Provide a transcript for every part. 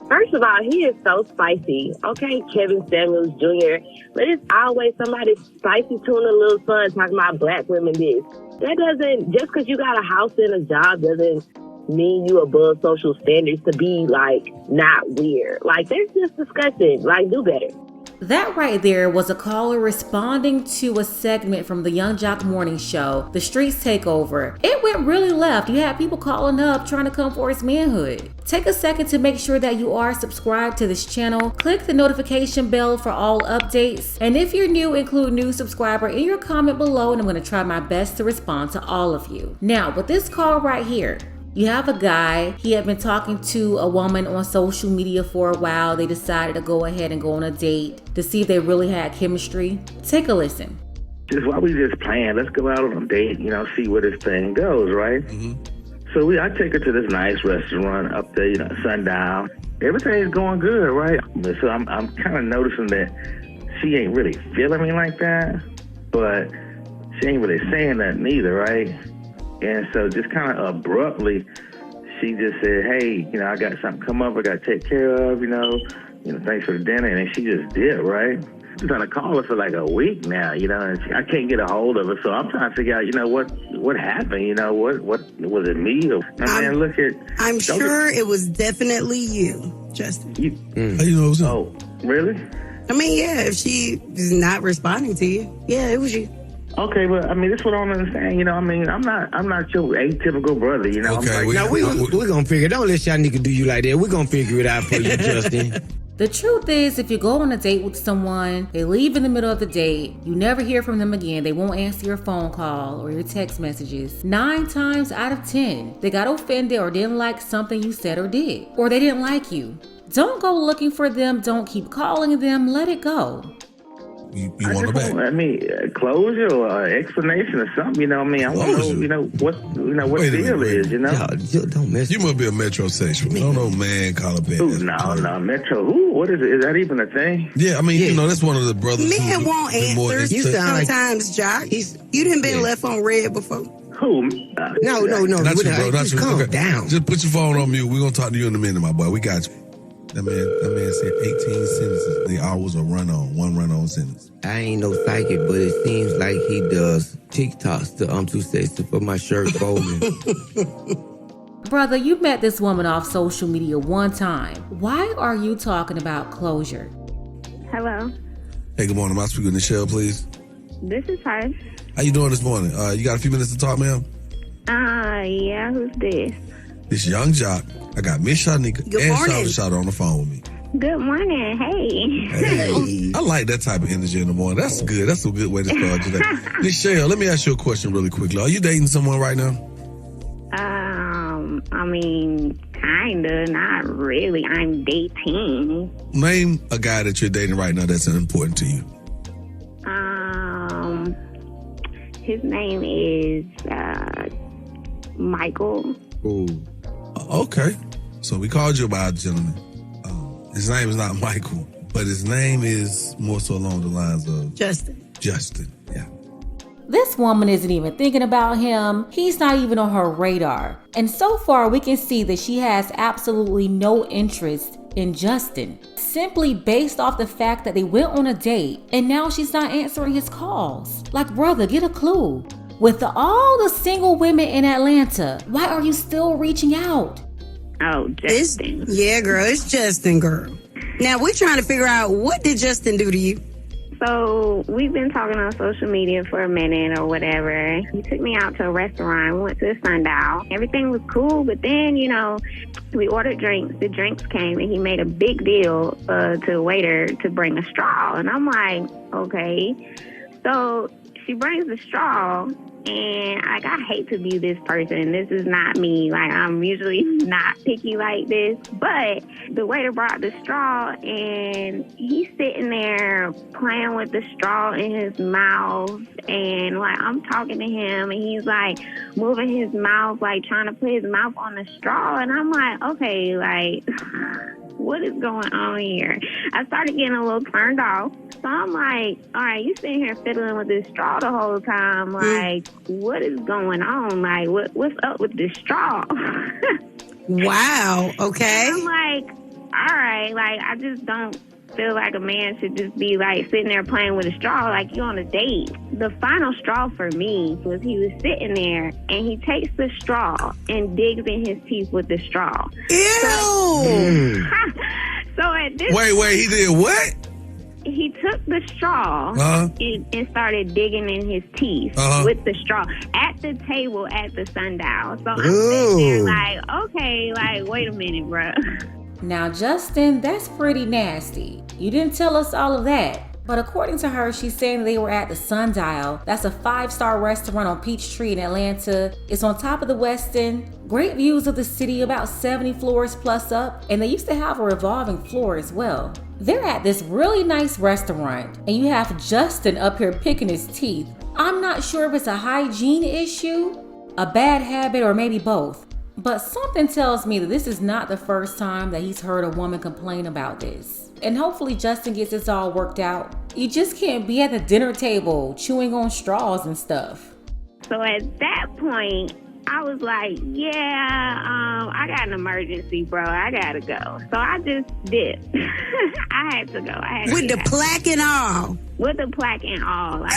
First of all, he is so spicy. Okay, Kevin Samuels Jr. But it's always somebody spicy tuna little son talking about black women this. That doesn't, just because you got a house and a job doesn't mean you above social standards to be, like, not weird. Like, that's just disgusting. Like, do better. That right there was a caller responding to a segment from the Young Jock Morning Show, The Streets Takeover. It went really left. You had people calling up trying to come for his manhood. Take a second to make sure that you are subscribed to this channel. Click the notification bell for all updates. And if you're new, include new subscriber in your comment below, and I'm going to try my best to respond to all of you. Now, with this call right here, you have a guy, he had been talking to a woman on social media for a while. They decided to go ahead and go on a date to see if they really had chemistry. Take a listen. Just why we just playing? Let's go out on a date, see where this thing goes, right? Mm-hmm. So I take her to this nice restaurant up there, Sundown. Everything's going good, right? So I'm kind of noticing that she ain't really feeling me like that, but she ain't really saying nothing either, right? And so just kind of abruptly, she just said, hey, I got something come up I got to take care of, thanks for the dinner. And then she just did, right? I've been trying to call her for like a week now, and I can't get a hold of her. So I'm trying to figure out, what happened? What was it me? I'm sure it was definitely you, Justin. Oh, really? I mean, yeah, if she is not responding to you, yeah, it was you. Okay, but that's what I don't understand. I'm not your atypical brother. Okay, we're gonna figure it. Don't let y'all nigga do you like that. We're gonna figure it out for you, Justin. The truth is, if you go on a date with someone, they leave in the middle of the date, you never hear from them again, they won't answer your phone call or your text messages. 9 times out of 10, they got offended or didn't like something you said or did, or they didn't like you. Don't go looking for them. Don't keep calling them. Let it go. You want to back? Closure or explanation or something. I want to know, what the deal is. Don't mess. You must be a metrosexual. No man call a bitch. No, metro. Who? What is it? Is that even a thing? Yeah, that's one of the brothers. Men won't answer. You sometimes, Jock. You done been left on red before. Who? No. Not you, bro. Not you. Calm down. Just put your phone on mute. We're gonna talk to you in a minute, my boy. We got you. That man said 18 sentences. They always a one run-on sentence. I ain't no psychic, but it seems like he does TikToks to I'm too sexy for my shirt folding. Brother, you met this woman off social media one time. Why are you talking about closure? Hello. Hey, good morning. Am I speaking to Michelle, please? This is her. How you doing this morning? You got a few minutes to talk, ma'am? Yeah. Who's this? This Young Jock. I got Miss Shanika and Shawty on the phone with me. Good morning. Hey. I like that type of energy in the morning. That's good. That's a good way to start today. Michelle, let me ask you a question really quickly. Are you dating someone right now? Kinda, not really. I'm dating. Name a guy that you're dating right now that's important to you. His name is Michael. Ooh. Okay. So we called you about a gentleman. His name is not Michael, but his name is more so along the lines of Justin, yeah. This woman isn't even thinking about him. He's not even on her radar. And so far, we can see that she has absolutely no interest in Justin, simply based off the fact that they went on a date and now she's not answering his calls. Like, brother, get a clue. With all the single women in Atlanta, why are you still reaching out? Oh, Justin. Yeah, girl, it's Justin, girl. Now, we're trying to figure out, what did Justin do to you? So, we've been talking on social media for a minute or whatever. He took me out to a restaurant. We went to a sundown. Everything was cool, but then, we ordered drinks. The drinks came, and he made a big deal to the waiter to bring a straw. And I'm like, okay. So, she brings the straw, and I hate to be this person. This is not me. Like, I'm usually not picky like this. But the waiter brought the straw, and he's sitting there playing with the straw in his mouth. And, I'm talking to him, and he's, moving his mouth, trying to put his mouth on the straw. And I'm like, okay, what is going on here? I started getting a little turned off. So I'm like, all right, you sitting here fiddling with this straw the whole time. What is going on? What's up with this straw? Wow. Okay. I'm like, all right, like, I just don't feel like a man should just be like sitting there playing with a straw like you on a date. The final straw for me was he was sitting there and he takes the straw and digs in his teeth with the straw. Ew! So at this Wait, he did what? He took the straw and started digging in his teeth with the straw at the table at the sundial. So I'm sitting there like, okay, like, wait a minute, bruh. Now, Justin, that's pretty nasty. You didn't tell us all of that. But according to her, she's saying they were at the Sundial. That's a 5-star restaurant on Peachtree in Atlanta. It's on top of the Westin. Great views of the city, about 70 floors plus up. And they used to have a revolving floor as well. They're at this really nice restaurant. And you have Justin up here picking his teeth. I'm not sure if it's a hygiene issue, a bad habit, or maybe both. But something tells me that this is not the first time that he's heard a woman complain about this. And hopefully Justin gets this all worked out. You just can't be at the dinner table chewing on straws and stuff. So at that point, I was like, I got an emergency, bro. I gotta go. So I just dipped. I had to go. With the plaque and all. With the plaque and all. Like,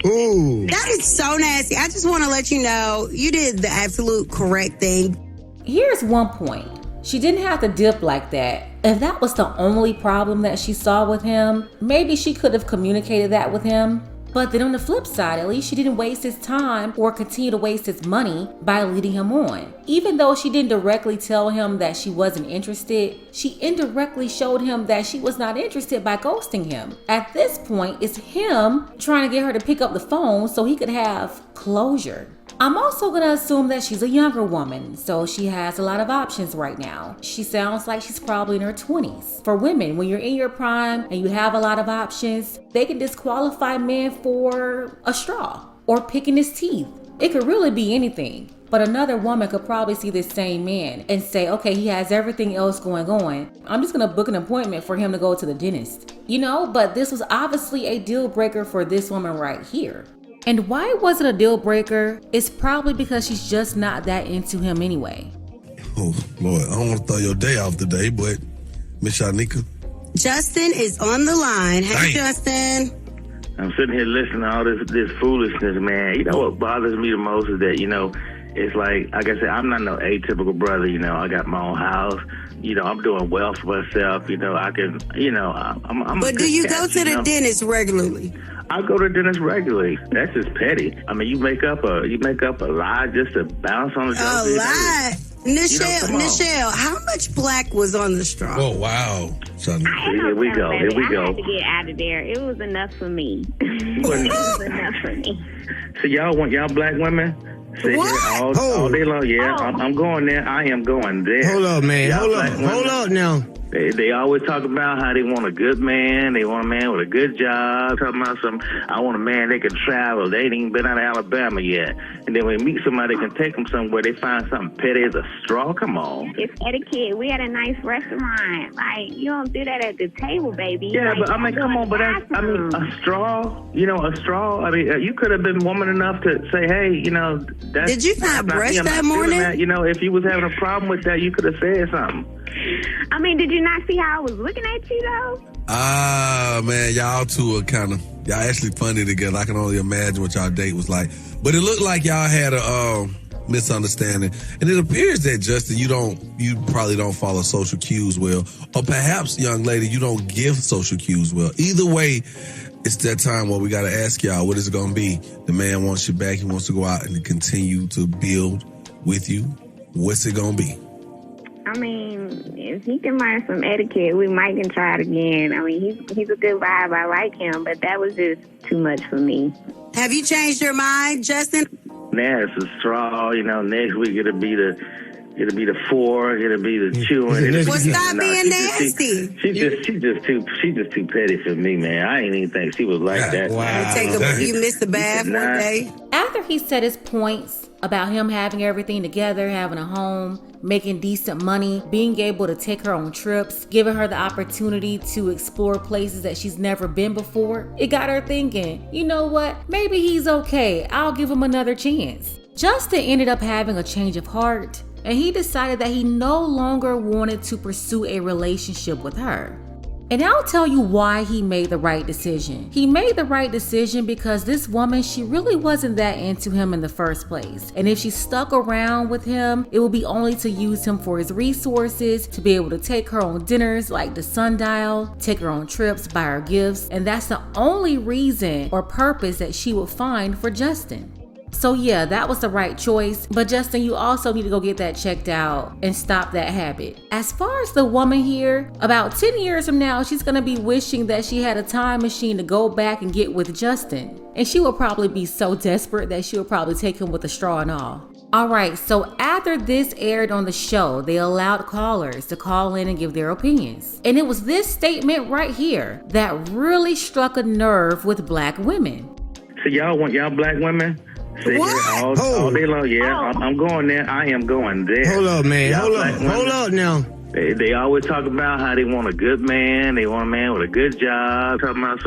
Ooh. That is so nasty. I just want to let you know, you did the absolute correct thing. Here's one point. She didn't have to dip like that. If that was the only problem that she saw with him, maybe she could have communicated that with him. But then on the flip side, at least she didn't waste his time or continue to waste his money by leading him on. Even though she didn't directly tell him that she wasn't interested, she indirectly showed him that she was not interested by ghosting him. At this point, it's him trying to get her to pick up the phone so he could have closure. I'm also gonna assume that she's a younger woman, so she has a lot of options right now. She sounds like she's probably in her 20s. For women, when you're in your prime and you have a lot of options, they can disqualify men for a straw or picking his teeth. It could really be anything. But another woman could probably see this same man and say, okay, he has everything else going on. I'm just gonna book an appointment for him to go to the dentist. But this was obviously a deal breaker for this woman right here. And why was it a deal breaker? It's probably because she's just not that into him anyway. Oh, Lord, I don't want to throw your day off today, but Miss Shanika. Justin is on the line. Hey, Justin. I'm sitting here listening to all this foolishness, man. You know what bothers me the most is that, it's like I said, I'm not no atypical brother. I got my own house. I'm doing well for myself. I can, I'm But do you go to the dentist regularly? I go to the dentist regularly. That's just petty. I mean, you make up a lie just to bounce on the joke. A lie. Nichelle, how much black was on the straw? Oh, wow. Here we go. I had to get out of there. It was enough for me. It was enough for me. So y'all black women? Sit here all day long. Yeah, I'm going there. I am going there. Hold up, man. Hold up now. They always talk about how they want a good man. They want a man with a good job. Talking about I want a man that can travel. They ain't even been out of Alabama yet. And then when they meet somebody that can take them somewhere, they find something petty as a straw. Come on. It's etiquette. We had a nice restaurant. Like, you don't do that at the table, baby. Yeah, like, but I mean, come on. But a straw. A straw. I mean, you could have been woman enough to say, hey, that's... Did you not brush that morning? That. If you was having a problem with that, you could have said something. I mean, did you not see how I was looking at you, though? Man, y'all two are y'all actually funny together. I can only imagine what y'all date was like. But it looked like y'all had a misunderstanding. And it appears that, Justin, you probably don't follow social cues well. Or perhaps, young lady, you don't give social cues well. Either way, it's that time where we got to ask y'all, what is it going to be? The man wants you back. He wants to go out and continue to build with you. What's it going to be? I mean, if he can learn some etiquette, we might can try it again. I mean, he's a good vibe. I like him, but that was just too much for me. Have you changed your mind, Justin? Now it's a straw. Next week it'll be the fork. It'll be the chewing. Well, stop being nasty. She's just too petty for me, man. I ain't even think she was like that. Wow. You missed the bath one day. After he said his points about him having everything together, having a home, making decent money, being able to take her on trips, giving her the opportunity to explore places that she's never been before, it got her thinking, you know what? Maybe he's okay. I'll give him another chance. Justin ended up having a change of heart and he decided that he no longer wanted to pursue a relationship with her. And I'll tell you why he made the right decision. He made the right decision because this woman, she really wasn't that into him in the first place. And if she stuck around with him, it would be only to use him for his resources, to be able to take her on dinners like the sundial, take her on trips, buy her gifts. And that's the only reason or purpose that she would find for Justin. So yeah, that was the right choice. But Justin, you also need to go get that checked out and stop that habit. As far as the woman here, about 10 years from now, she's gonna be wishing that she had a time machine to go back and get with Justin. And she will probably be so desperate that she will probably take him with a straw and all. Alright, so after this aired on the show, they allowed callers to call in and give their opinions. And it was this statement right here that really struck a nerve with black women. So y'all want y'all black women? All day long, yeah. I'm going there. I am going there. Hold up, man. Hold up now. They always talk about how they want a good man. They want a man with a good job. Talking about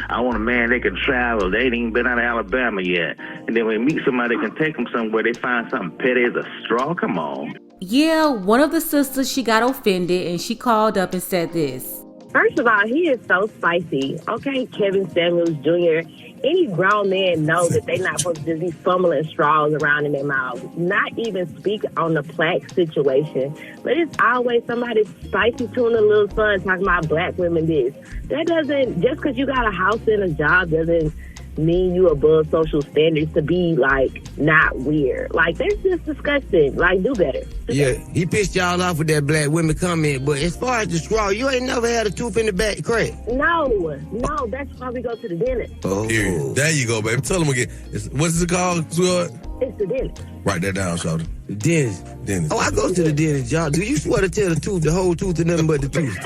I want a man that can travel. They ain't even been out of Alabama yet. And then when they meet somebody that can take them somewhere, they find something petty as a straw. Come on. Yeah, one of the sisters, she got offended and she called up and said this. First of all, he is so spicy. Okay, Kevin Samuels Jr., any grown man knows that they're not supposed to just be fumbling straws around in their mouths. Not even speak on the plaque situation. But it's always somebody spicy tuna little son talking about black women this. That doesn't, just because you got a house and a job doesn't mean you above social standards to be like not weird. Like that's just disgusting. Like do better. Yeah, he pissed y'all off with that black women comment, but as far as the straw, you ain't never had a tooth in the back crack. No, that's why we go to the dentist. Oh. Period. There you go, baby. Tell them again. What's it called, sweetheart? It's the dentist. Write that down, Shawty. The dentist. Oh, I go to the dentist, y'all. Do you swear to tell the tooth, the whole tooth, and nothing but the tooth?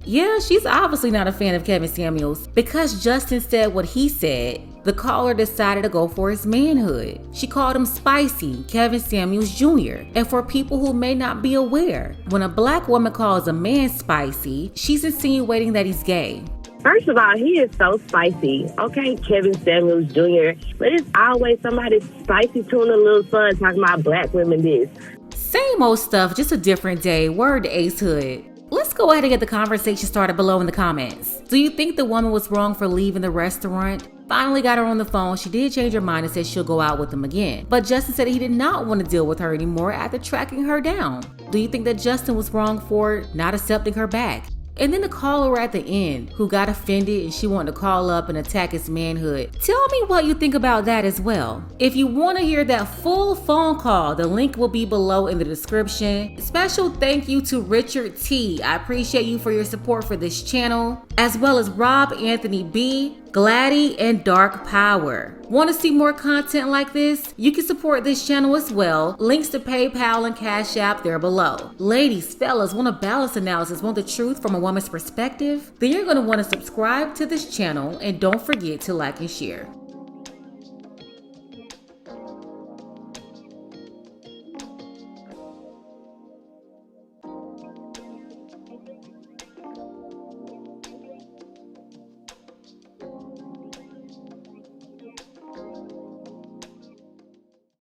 Yeah, she's obviously not a fan of Kevin Samuels. Because Justin said what he said, the caller decided to go for his manhood. She called him spicy, Kevin Samuels Jr. And for people who may not be aware, when a black woman calls a man spicy, she's insinuating that he's gay. First of all, he is so spicy. Okay, Kevin Samuels Jr., but it's always somebody spicy tuna little son talking about black women this. Same old stuff, just a different day. Word to Ace Hood. Let's go ahead and get the conversation started below in the comments. Do you think the woman was wrong for leaving the restaurant? Finally got her on the phone. She did change her mind and said she'll go out with him again. But Justin said he did not want to deal with her anymore after tracking her down. Do you think that Justin was wrong for not accepting her back? And then the caller at the end who got offended and she wanted to call up and attack his manhood. Tell me what you think about that as well. If you want to hear that full phone call, the link will be below in the description. Special thank you to Richard T. I appreciate you for your support for this channel, as well as Rob Anthony B, Gladdy, and Dark Power. Want to see more content like this? You can support this channel as well. Links to PayPal and Cash App there below. Ladies, fellas, want a balance analysis, want the truth from a woman's perspective? Then you're going to want to subscribe to this channel and don't forget to like and share.